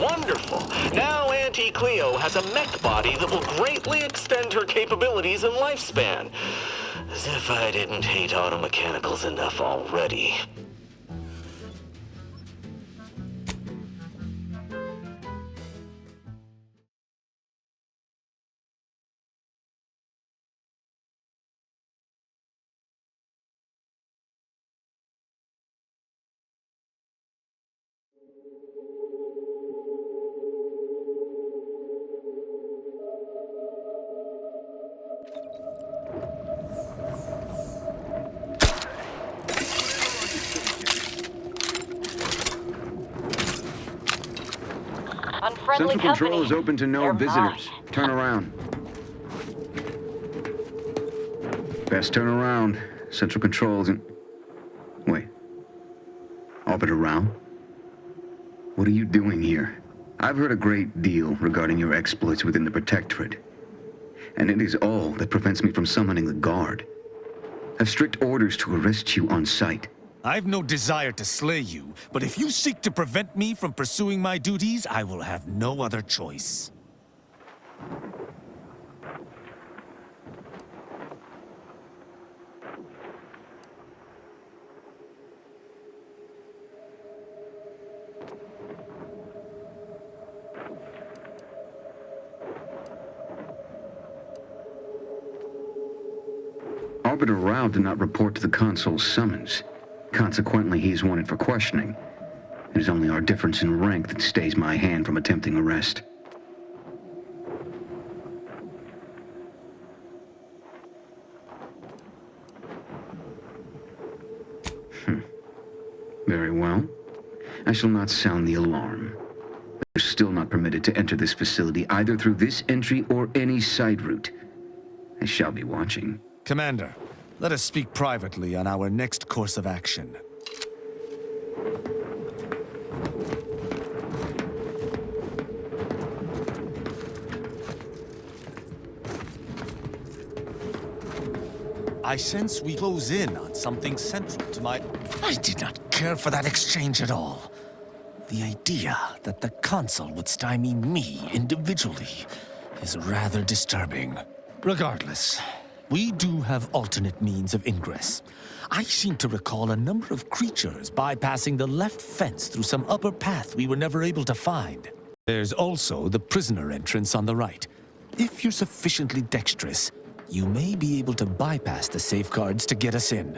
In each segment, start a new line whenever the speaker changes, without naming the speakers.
Wonderful. Now Auntie Cleo has a mech body that will greatly extend her capabilities and lifespan. As if I didn't hate automechanicals enough already.
Central Control is open to no visitors. Turn around. Best turn around. Central Control isn't... Wait. Orbit around? What are you doing here? I've heard a great deal regarding your exploits within the Protectorate. And it is all that prevents me from summoning the Guard. I have strict orders to arrest you on sight.
I've no desire to slay you, but if you seek to prevent me from pursuing my duties, I will have no other choice.
Arbiter Rao did not report to the Consul's summons. Consequently, he is wanted for questioning. It is only our difference in rank that stays my hand from attempting arrest. Very well. I shall not sound the alarm. You're still not permitted to enter this facility either through this entry or any side route. I shall be watching.
Commander, let us speak privately on our next course of action. I sense we close in on something central to my... I did not care for that exchange at all. The idea that the Consul would stymie me individually is rather disturbing. Regardless, we do have alternate means of ingress. I seem to recall a number of creatures bypassing the left fence through some upper path we were never able to find. There's also the prisoner entrance on the right. If you're sufficiently dexterous, you may be able to bypass the safeguards to get us in.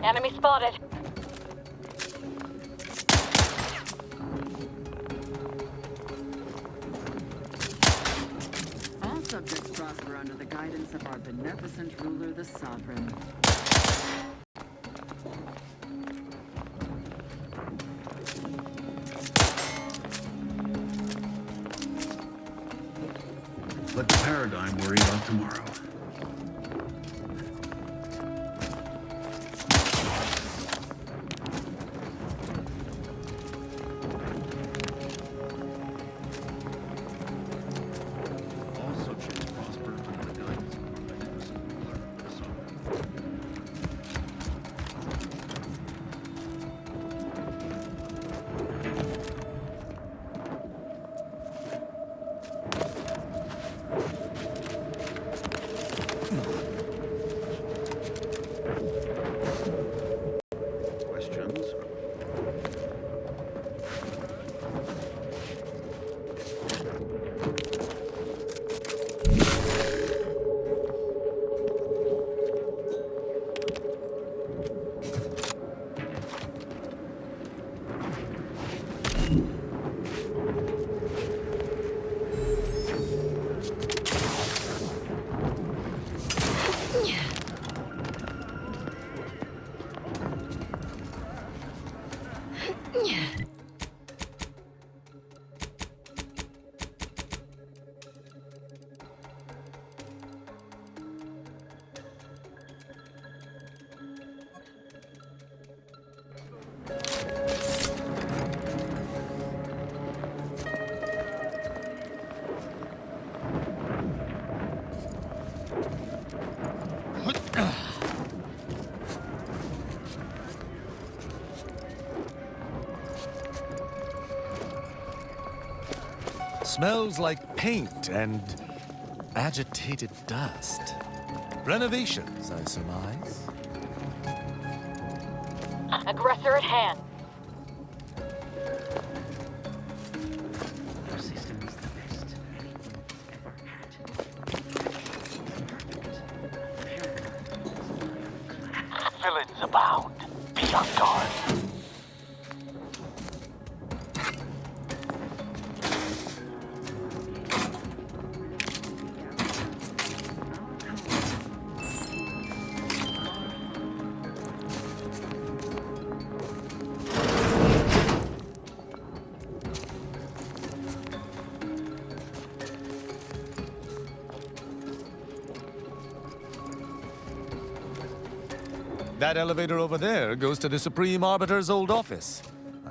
Enemy spotted.
All subjects prosper under the guidance of our beneficent ruler, the Sovereign.
Let the Paradigm worry about tomorrow.
Smells like paint and agitated dust. Renovations, I surmise.
Aggressor at hand.
Our system is the best anything ever had. Perfect.
Villains abound. Be on guard.
That elevator over there goes to the Supreme Arbiter's old office.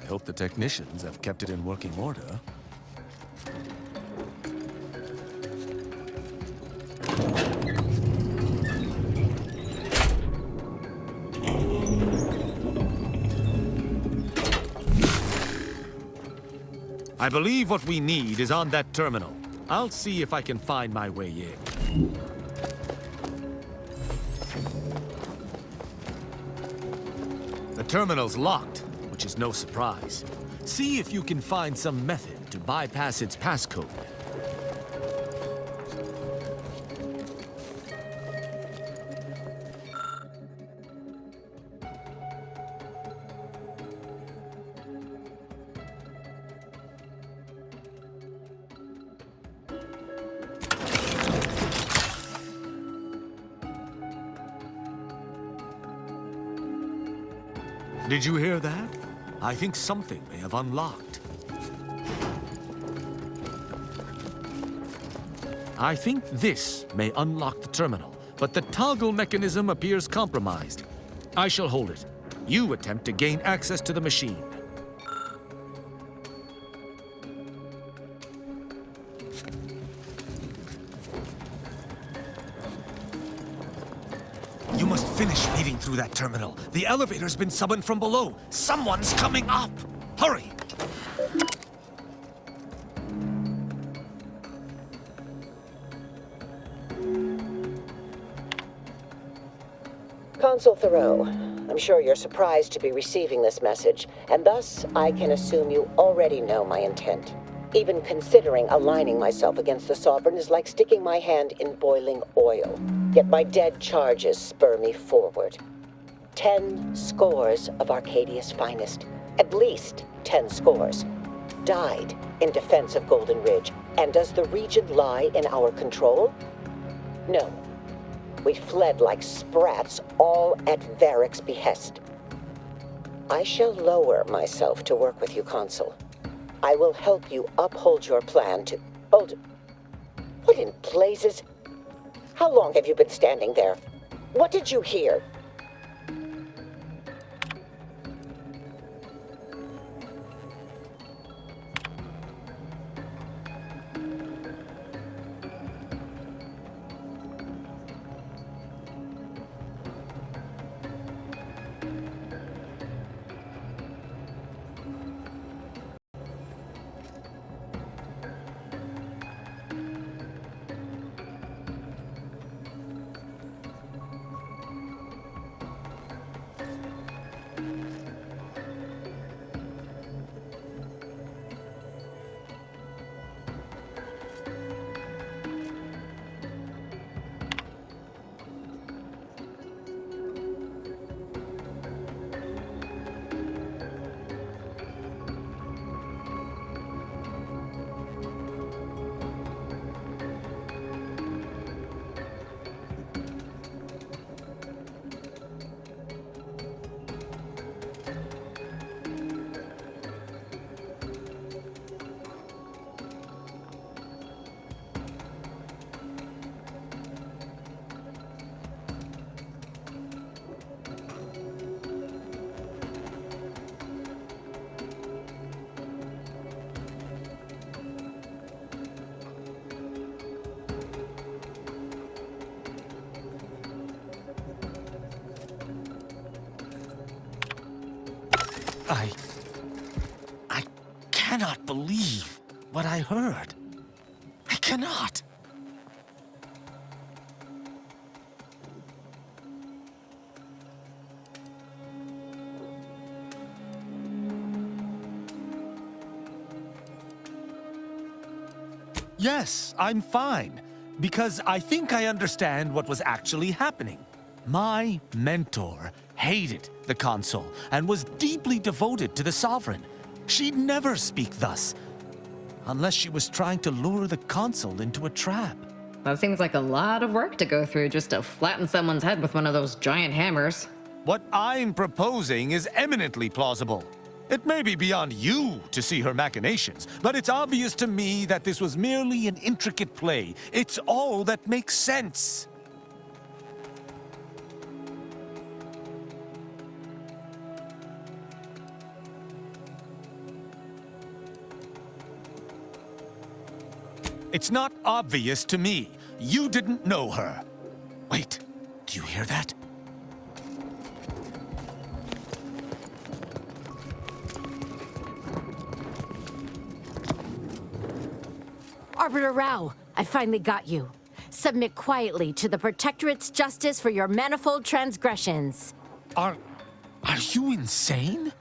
I hope the technicians have kept it in working order. I believe what we need is on that terminal. I'll see if I can find my way in. The terminal's locked, which is no surprise. See if you can find some method to bypass its passcode. Did you hear that? I think something may have unlocked. I think this may unlock the terminal, but the toggle mechanism appears compromised. I shall hold it. You attempt to gain access to the machine. You must finish reading through that terminal. The elevator's been summoned from below. Someone's coming up! Hurry!
Consul Thoreau, I'm sure you're surprised to be receiving this message, and thus I can assume you already know my intent. Even considering aligning myself against the Sovereign is like sticking my hand in boiling oil. Yet my dead charges spur me forward. 10 scores of Arcadia's finest, at least 10 scores, died in defense of Golden Ridge. And does the region lie in our control? No. We fled like sprats, all at Varric's behest. I shall lower myself to work with you, Consul. I will help you uphold your plan to... Hold... What in blazes? How long have you been standing there? What did you hear?
I cannot believe what I heard. I cannot. Yes, I'm fine, because I think I understand what was actually happening. My mentor hated the Consul and was deeply devoted to the Sovereign. She'd never speak thus, unless she was trying to lure the Consul into a trap.
That seems like a lot of work to go through just to flatten someone's head with one of those giant hammers.
What I'm proposing is eminently plausible. It may be beyond you to see her machinations, but it's obvious to me that this was merely an intricate play. It's all that makes sense. It's not obvious to me. You didn't know her. Wait, do you hear that?
Arbiter Rao, I finally got you. Submit quietly to the Protectorate's justice for your manifold transgressions.
Are you insane?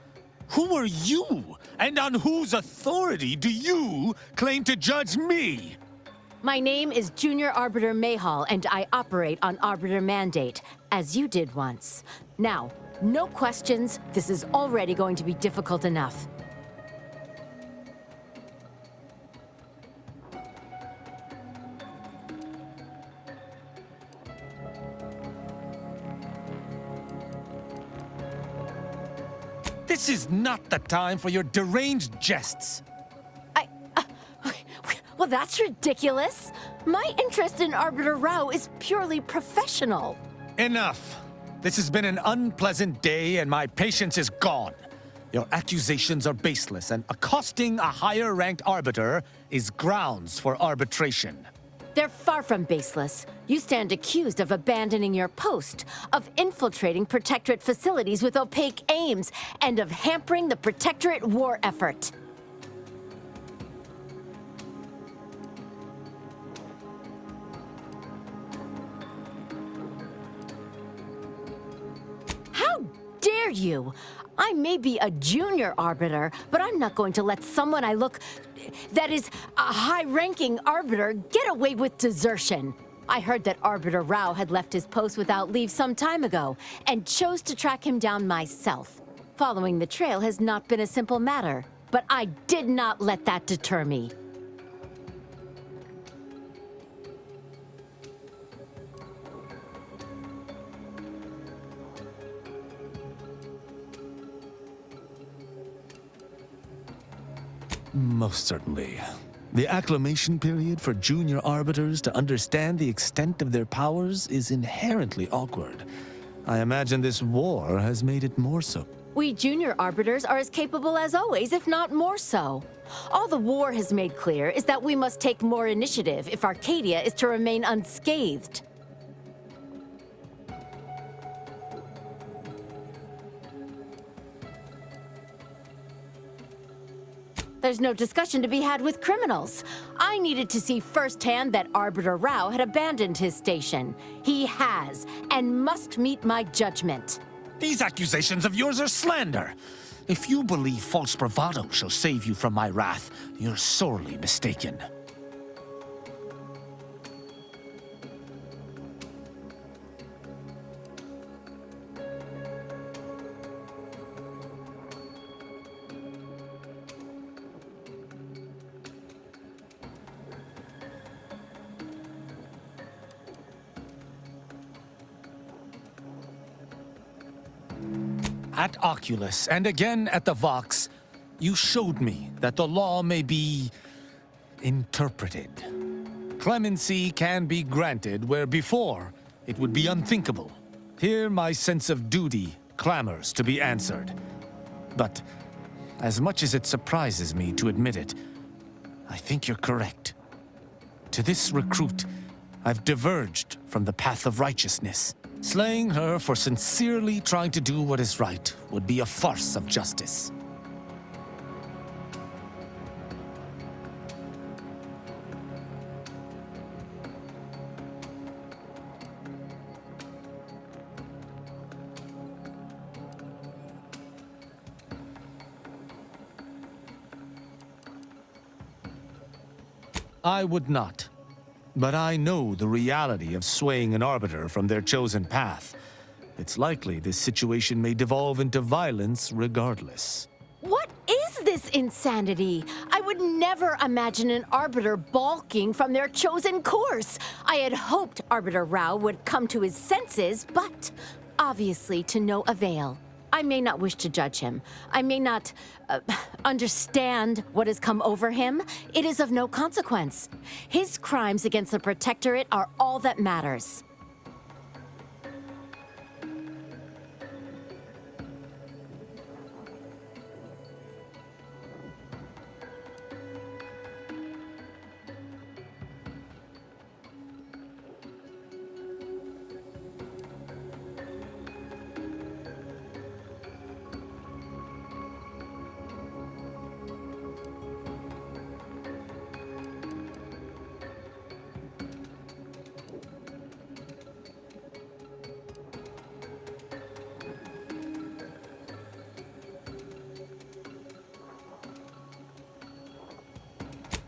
Who are you? And on whose authority do you claim to judge me?
My name is Junior Arbiter Mayhall, and I operate on Arbiter Mandate, as you did once. Now, no questions. This is already going to be difficult enough.
This is not the time for your deranged jests.
Well, that's ridiculous. My interest in Arbiter Rao is purely professional.
Enough. This has been an unpleasant day, and my patience is gone. Your accusations are baseless, and accosting a higher-ranked arbiter is grounds for arbitration.
They're far from baseless. You stand accused of abandoning your post, of infiltrating Protectorate facilities with opaque aims, and of hampering the Protectorate war effort. How dare you? I may be a junior arbiter, but I'm not going to let someone that is a high-ranking arbiter, get away with desertion. I heard that Arbiter Rao had left his post without leave some time ago, and chose to track him down myself. Following the trail has not been a simple matter, but I did not let that deter me.
Most certainly. The acclimation period for junior arbiters to understand the extent of their powers is inherently awkward. I imagine this war has made it more so.
We junior arbiters are as capable as always, if not more so. All the war has made clear is that we must take more initiative if Arcadia is to remain unscathed. There's no discussion to be had with criminals. I needed to see firsthand that Arbiter Rao had abandoned his station. He has, and must meet my judgment.
These accusations of yours are slander. If you believe false bravado shall save you from my wrath, you're sorely mistaken. At Oculus, and again at the Vox, you showed me that the law may be interpreted. Clemency can be granted where before it would be unthinkable. Here my sense of duty clamors to be answered. But as much as it surprises me to admit it, I think you're correct. To this recruit, I've diverged from the path of righteousness. Slaying her for sincerely trying to do what is right would be a farce of justice. I would not. But I know the reality of swaying an Arbiter from their chosen path. It's likely this situation may devolve into violence regardless.
What is this insanity? I would never imagine an Arbiter balking from their chosen course. I had hoped Arbiter Rao would come to his senses, but obviously to no avail. I may not wish to judge him. I may not understand what has come over him. It is of no consequence. His crimes against the Protectorate are all that matters.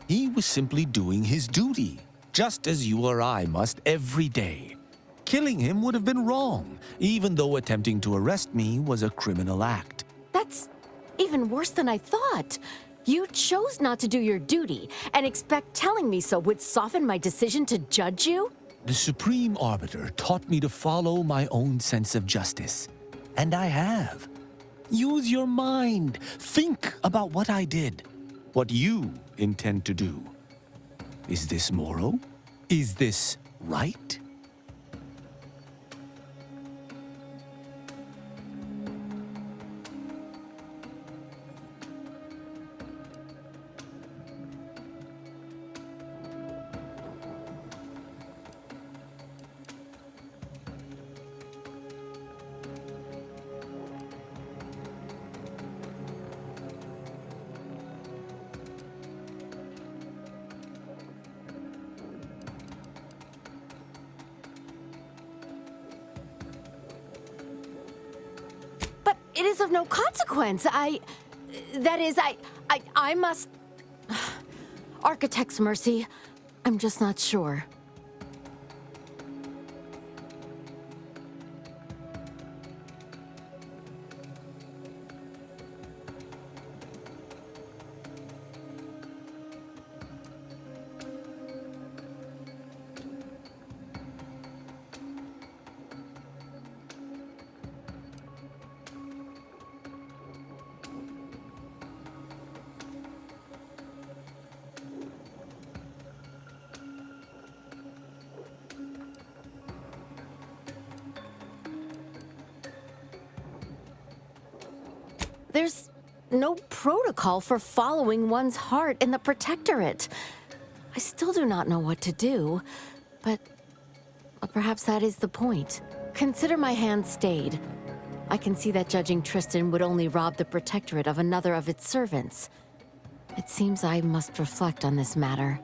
He was simply doing his duty, just as you or I must every day. Killing him would have been wrong, even though attempting to arrest me was a criminal act.
That's even worse than I thought. You chose not to do your duty, and expect telling me so would soften my decision to judge you?
The Supreme Arbiter taught me to follow my own sense of justice, and I have. Use your mind. Think about what I did, what you intend to do. Is this moral? Is this right?
It is of no consequence. I must... Architect's mercy. I'm just not sure. There's no protocol for following one's heart in the Protectorate. I still do not know what to do, but perhaps that is the point. Consider my hand stayed. I can see that judging Tristan would only rob the Protectorate of another of its servants. It seems I must reflect on this matter.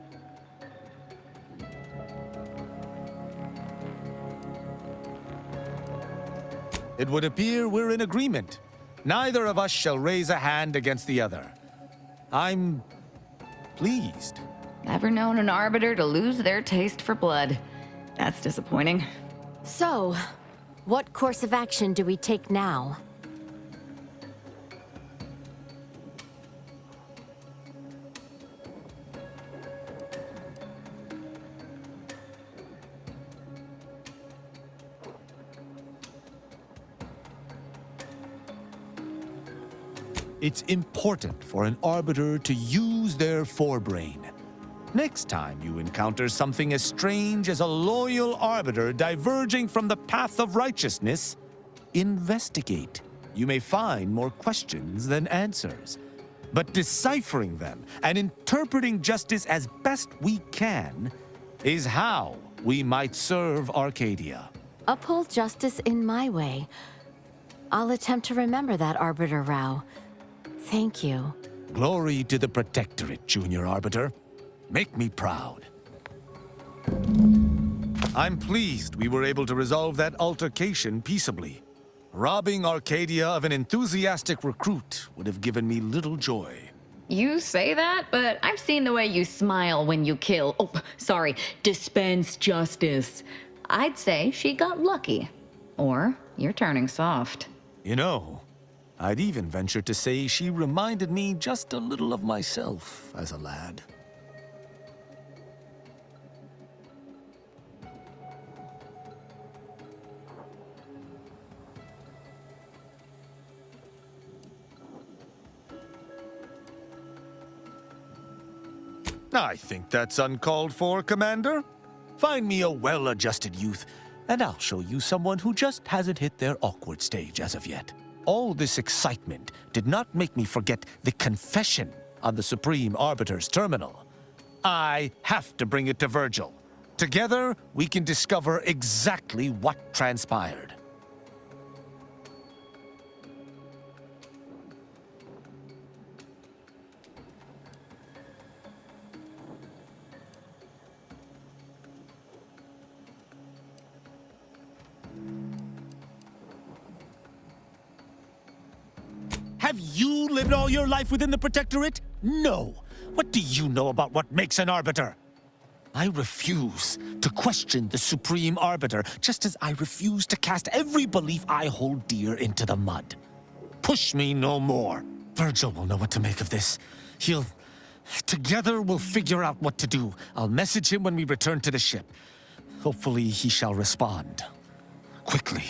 It would appear we're in agreement. Neither of us shall raise a hand against the other. I'm pleased.
Never known an Arbiter to lose their taste for blood. That's disappointing.
So, what course of action do we take now?
It's important for an Arbiter to use their forebrain. Next time you encounter something as strange as a loyal Arbiter diverging from the path of righteousness, investigate. You may find more questions than answers. But deciphering them and interpreting justice as best we can is how we might serve Arcadia.
Uphold justice in my way. I'll attempt to remember that, Arbiter Rao. Thank you.
Glory to the Protectorate, Junior Arbiter. Make me proud. I'm pleased we were able to resolve that altercation peaceably. Robbing Arcadia of an enthusiastic recruit would have given me little joy.
You say that, but I've seen the way you smile when you kill. Oh, sorry, dispense justice. I'd say she got lucky. Or you're turning soft.
You know, I'd even venture to say she reminded me just a little of myself as a lad. I think that's uncalled for, Commander. Find me a well-adjusted youth, and I'll show you someone who just hasn't hit their awkward stage as of yet. All this excitement did not make me forget the confession on the Supreme Arbiter's terminal. I have to bring it to Virgil. Together, we can discover exactly what transpired. Have you lived all your life within the Protectorate? No. What do you know about what makes an Arbiter? I refuse to question the Supreme Arbiter, just as I refuse to cast every belief I hold dear into the mud. Push me no more. Virgil will know what to make of this. Together we'll figure out what to do. I'll message him when we return to the ship. Hopefully he shall respond. Quickly.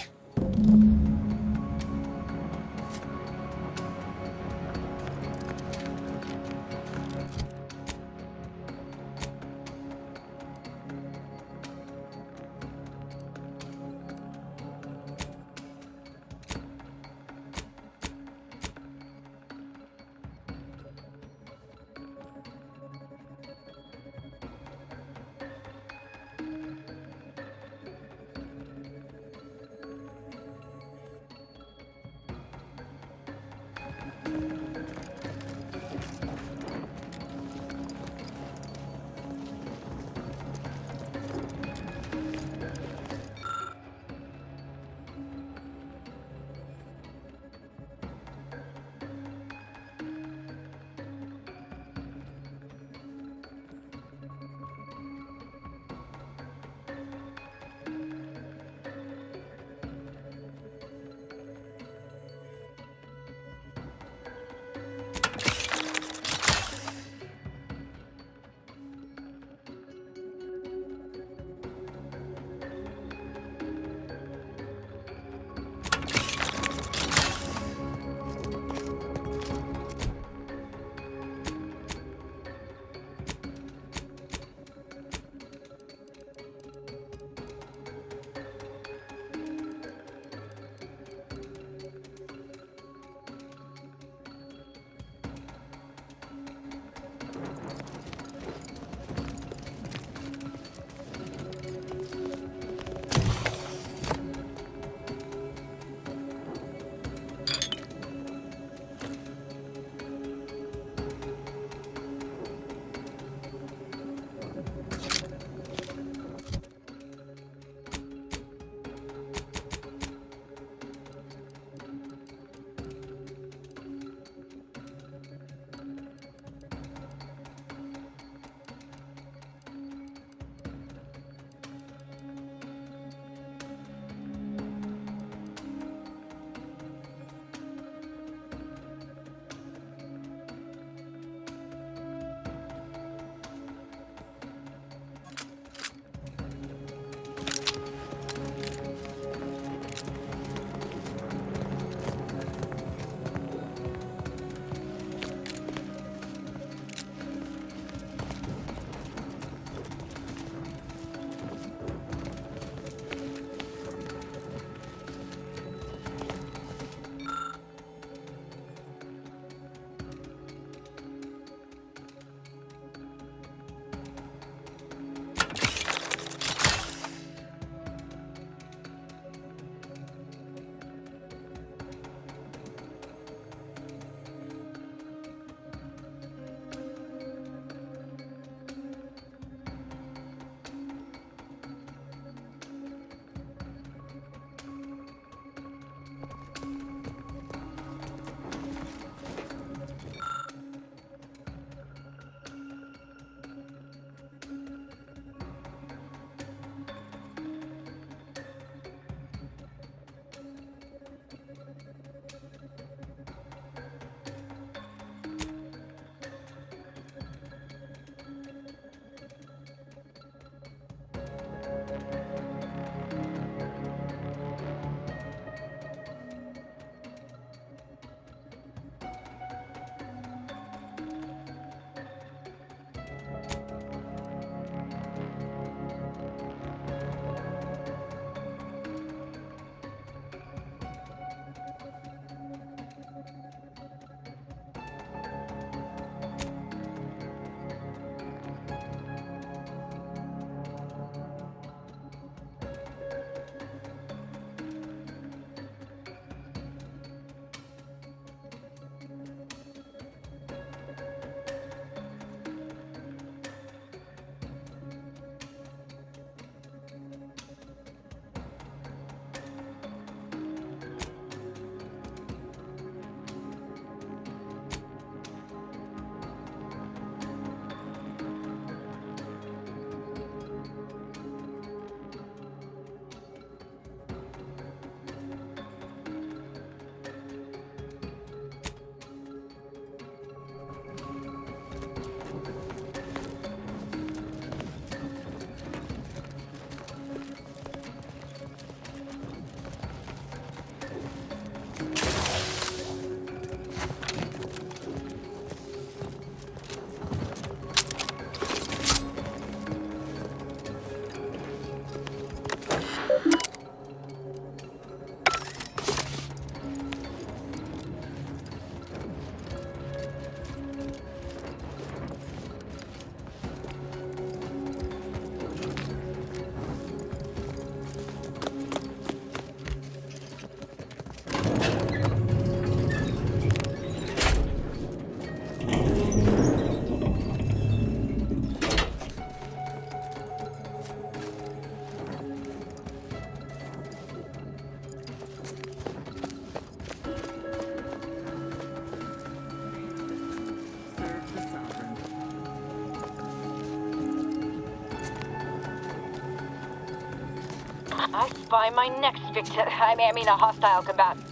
I spy my next victim. I mean, a hostile combatant.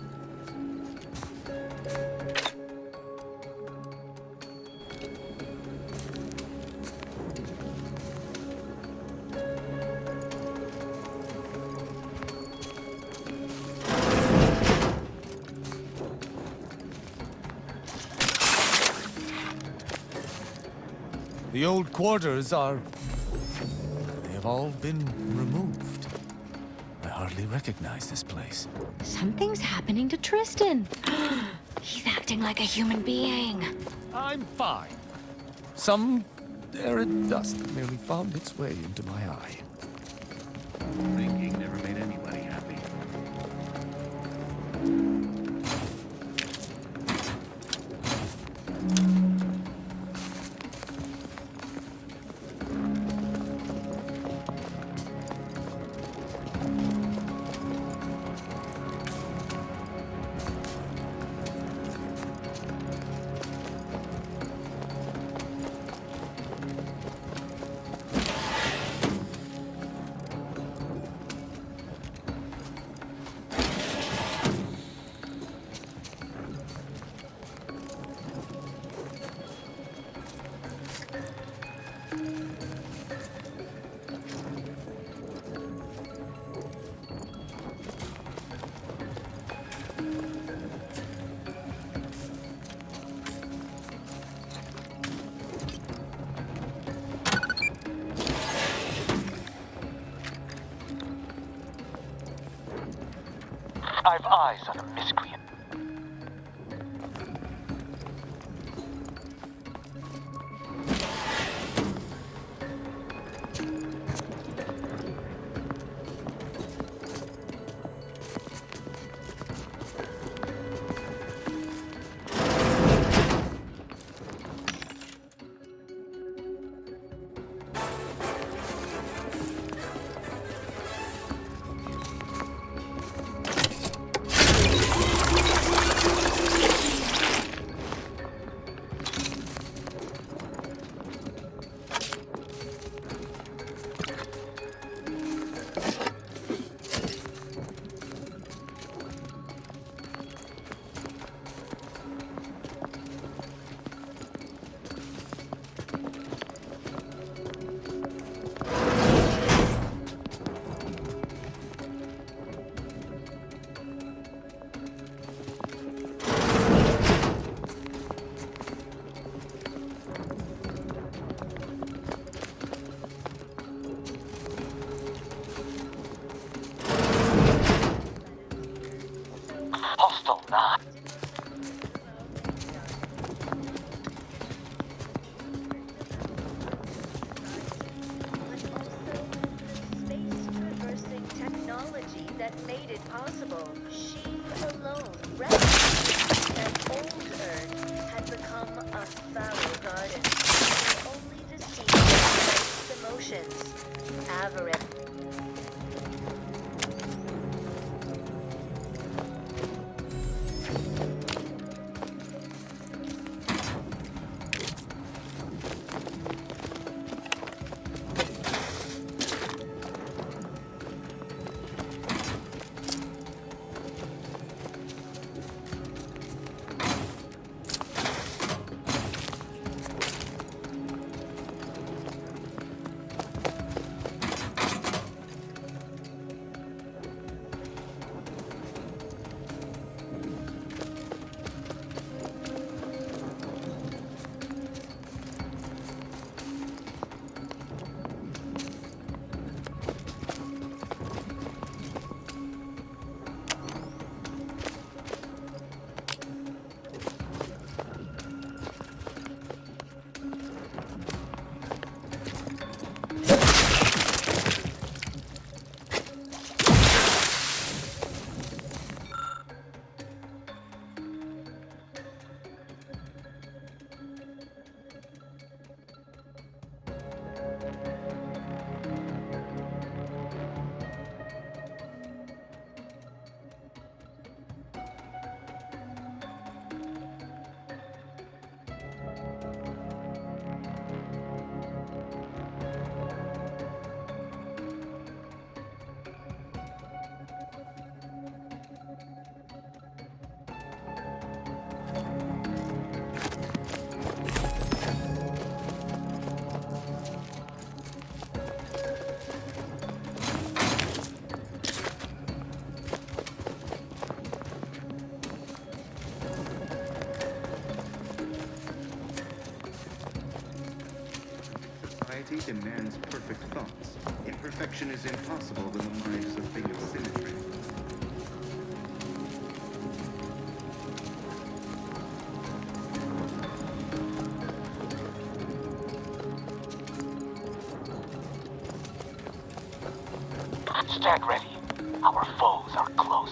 The old quarters are... they have all been removed. I hardly recognize this place.
Something's happening to Tristan. He's acting like a human being.
I'm fine. Some arid dust merely found its way into my eye.
Drinking never made anybody happy.
I've eyes on a miscreant. Hostile not.
Space-traversing technology that made it possible. She alone rescued, and old Earth had become a fallow garden, where only the sea regulates emotions. Avarice.
reality demands perfect thoughts. Imperfection is impossible when the mind is a thing of symmetry.
Stand ready. Our foes are close.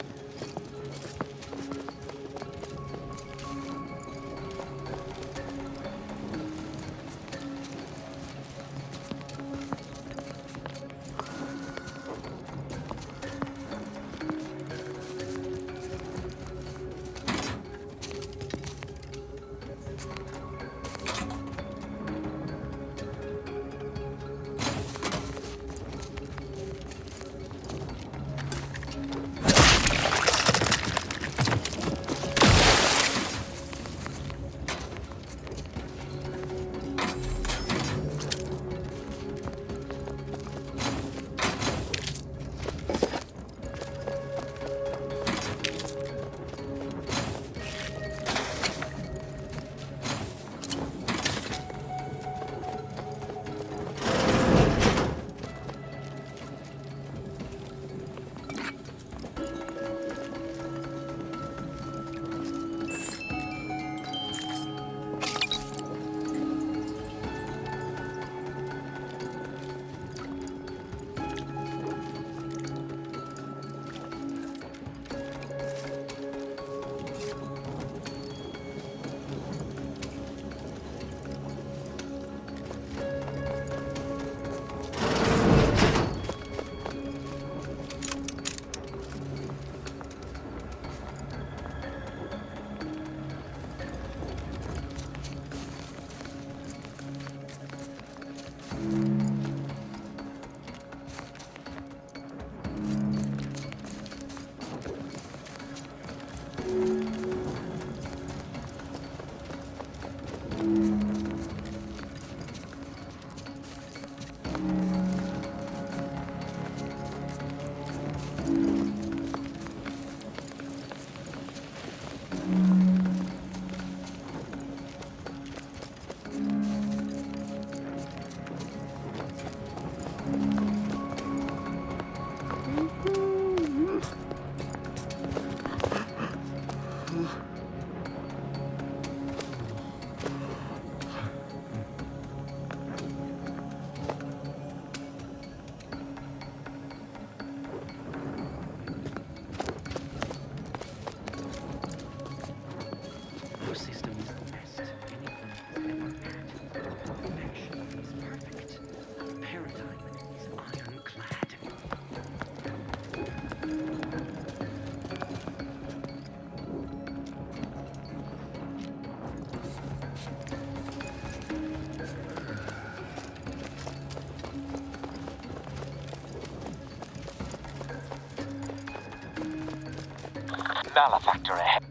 Malefactor ahead.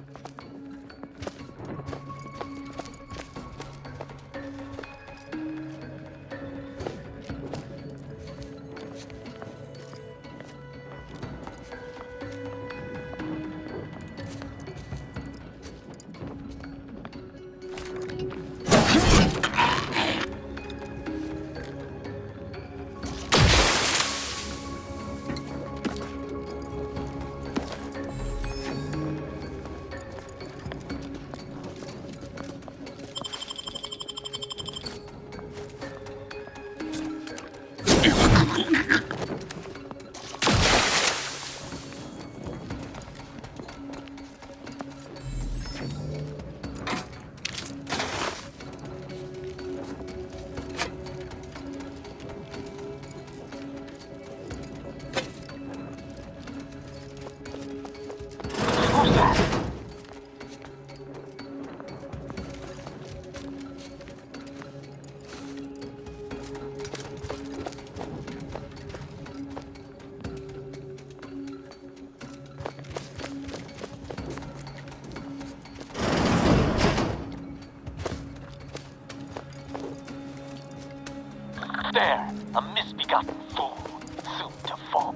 There, a misbegotten fool, soon to fall.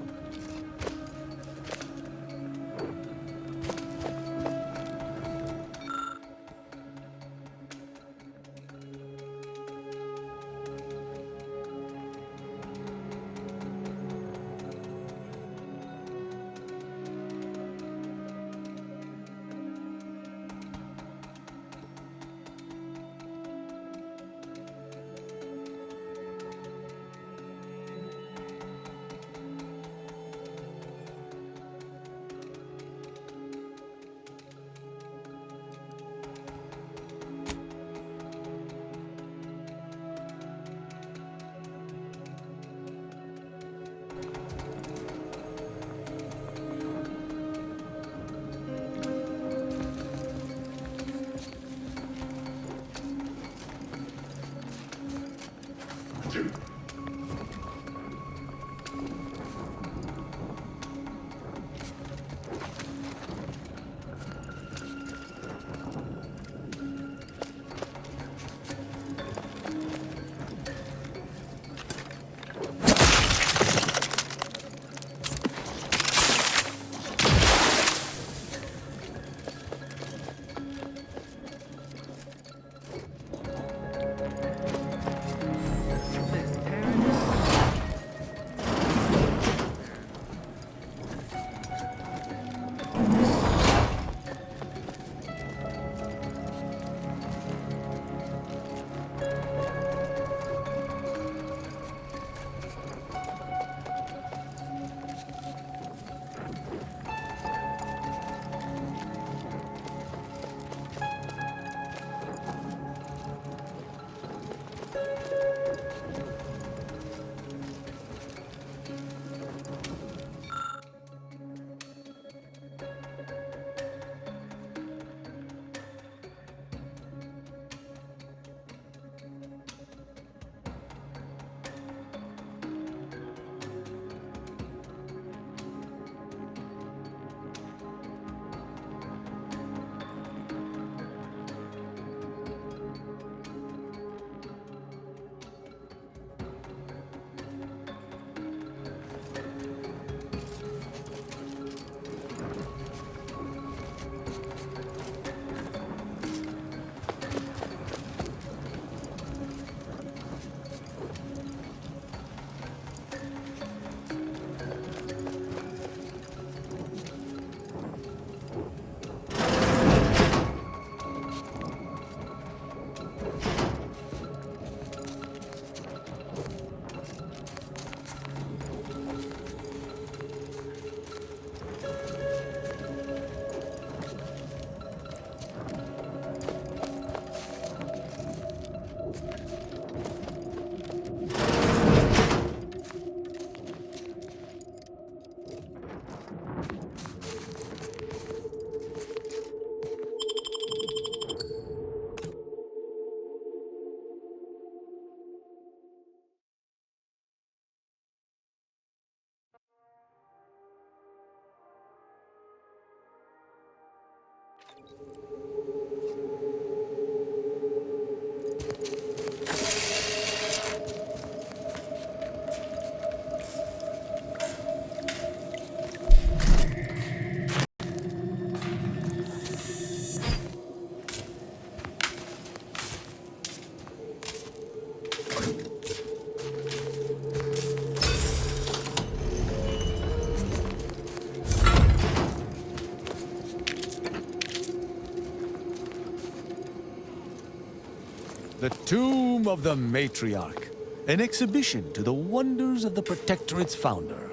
The Tomb of the Matriarch. An exhibition to the wonders of the Protectorate's founder.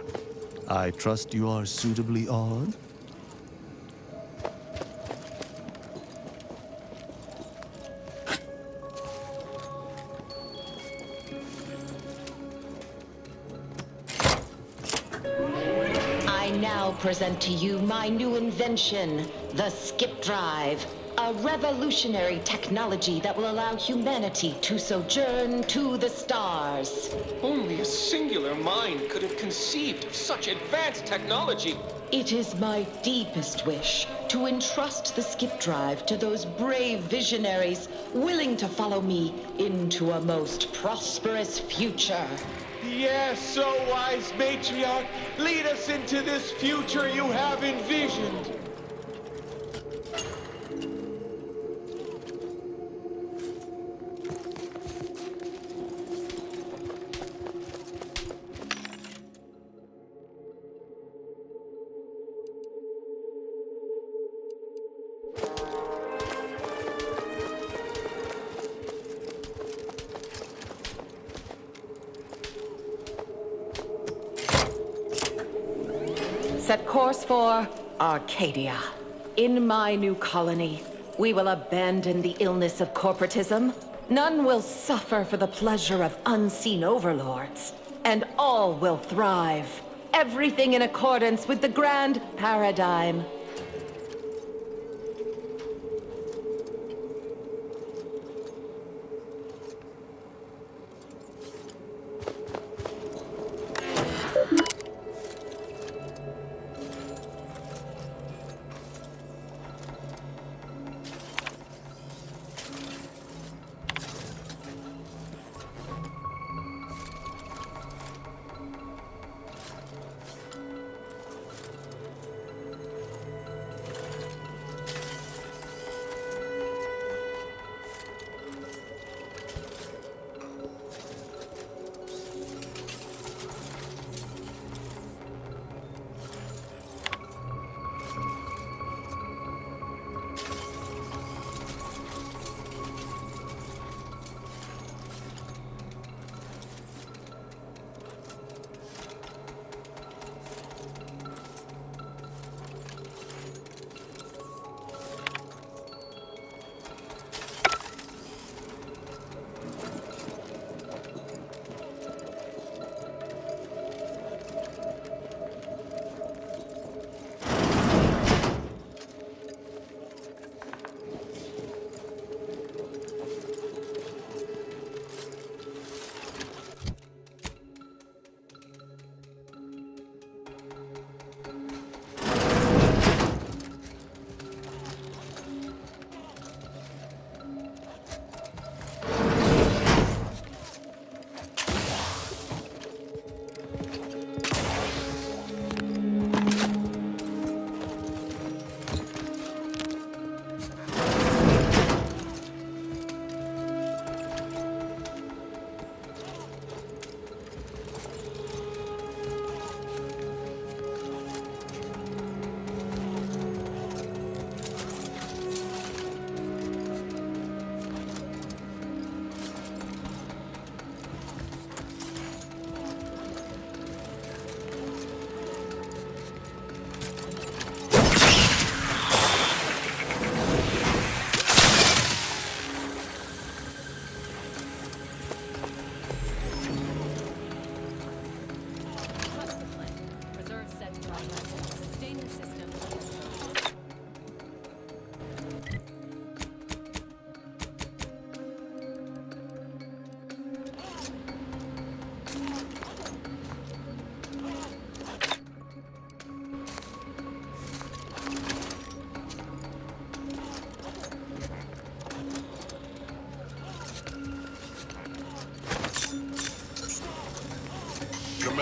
I trust you are suitably awed?
I now present to you my new invention, the Skip Drive. A revolutionary technology that will allow humanity to sojourn to the stars.
Only a singular mind could have conceived of such advanced technology.
It is my deepest wish to entrust the Skip Drive to those brave visionaries willing to follow me into a most prosperous future.
Yes, so wise matriarch, lead us into this future you have envisioned.
Set course for Arcadia. In my new colony, we will abandon the illness of corporatism. None will suffer for the pleasure of unseen overlords. And all will thrive. Everything in accordance with the grand paradigm.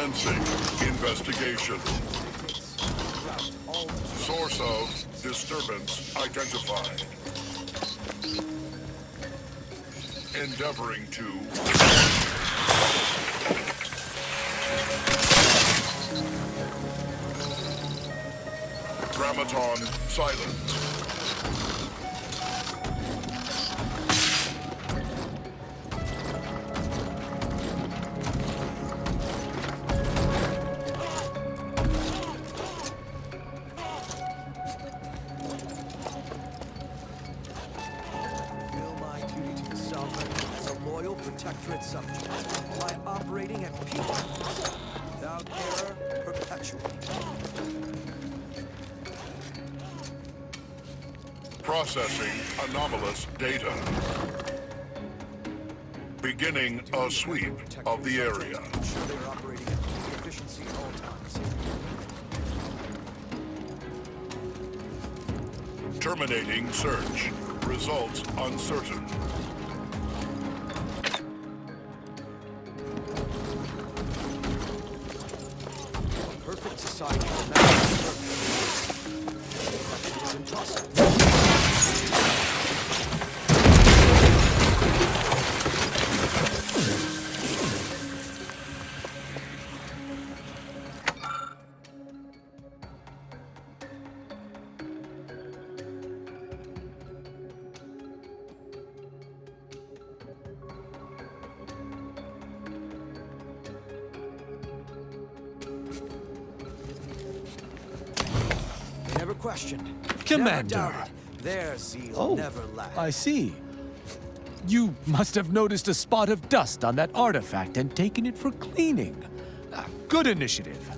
Commencing investigation. Source of disturbance identified. Endeavoring to... Grammaton silent.
Protectorate subject by operating at peak without error perpetually.
Processing anomalous data. Beginning a sweep of the area.
Ensure they are operating at peak efficiency at all times.
Terminating search. Results uncertain.
Perfect society for man. Perfection is impossible. Never questioned.
Commander.
Never doubted. Their zeal never lacked.
I see. You must have noticed a spot of dust on that artifact and taken it for cleaning. Good initiative.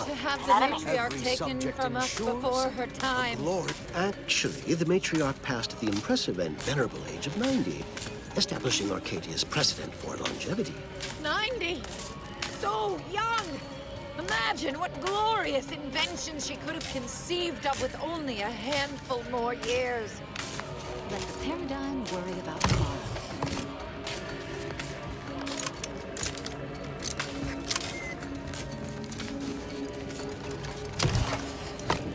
To have the matriarch taken from us before her time.
Actually, the matriarch passed at the impressive and venerable age of 90. establishing Arcadia's precedent for longevity.
90! So young! Imagine what glorious inventions she could have conceived of with only a handful more years.
Let the paradigm worry about tomorrow.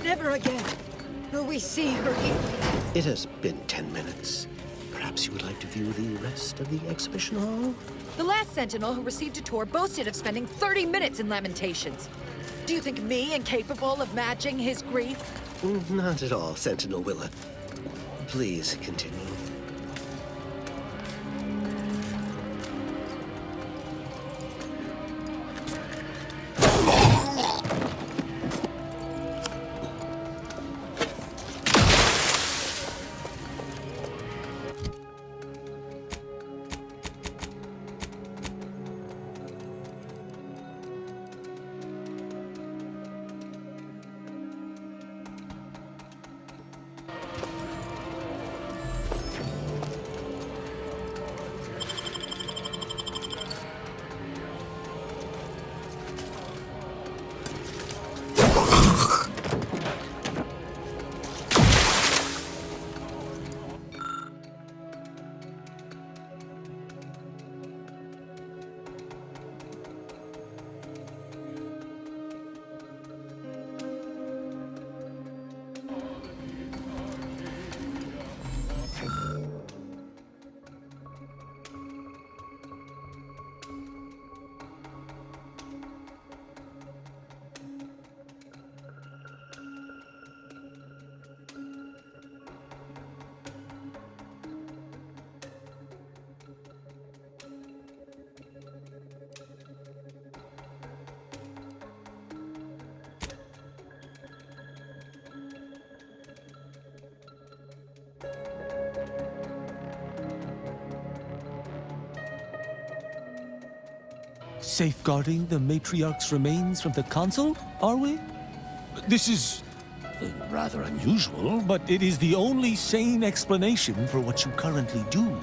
Never again will we see her again.
It has been 10 minutes. Perhaps you would like to view the rest of the exhibition hall?
The last Sentinel who received a tour boasted of spending 30 minutes in Lamentations. Do you think me incapable of matching his grief?
Not at all, Sentinel Willa. Please continue.
Safeguarding the matriarch's remains from the council, are we? This is rather unusual, but it is the only sane explanation for what you currently do.